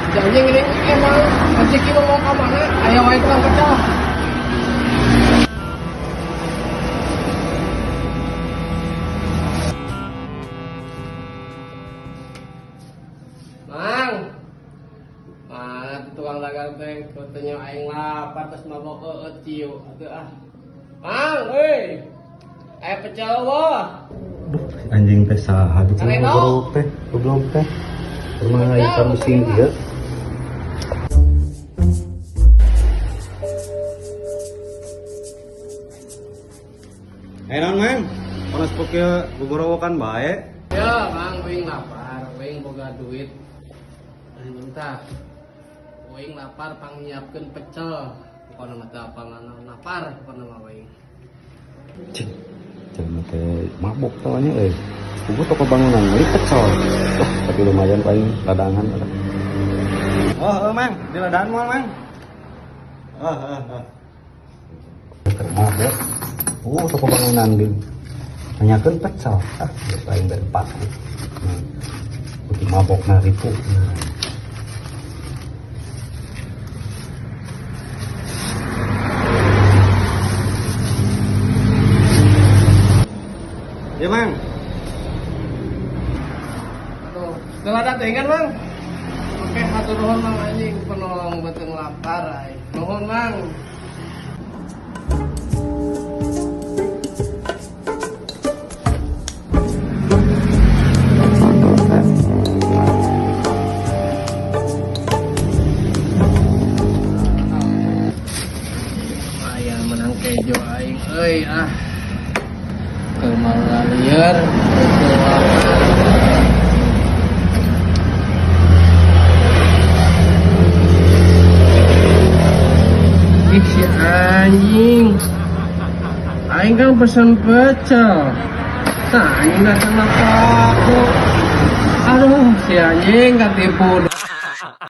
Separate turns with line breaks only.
Jangan ini emang rezeki mau ke mana? Ayo wae tukang pecel. Mang. Mana tukang dagang teh katanya aing lapar terus mabok ciu atuh ah. Mang, euy. Aya pecel wah.
Duh, anjing teh saha gitu goblok teh. Rumah aya sarusing dia. Enak mang, panas pokoknya buburawokan baik.
Ya, Mang, wing lapar, wing boga duit. Entah, wing lapar pang nyiapkeun pecel. Pokona mah teu apal lapar, pokona mah wing.
Cing, jangan teh mabok tawanya Kubu toko bangunan beli pecel. Wah, tapi lumayan paling ladangan. Oh, mang, di ladangan moal mang. Mabok. Toko bangunan din. Nanyakeun pecel. Lain dari paku. Putih mabok na ripu. Ya, Mang.
Tuh, setelah datang kan, Mang? Oke, hatur nuhun Mang anjing penolong beuteung lapar ai. Nuhun, Mang. Menang kejo aing euy ah kemana liar ih si anjing aing kan pesen pecel nah anjing datang apa aku aduh si anjing ketipu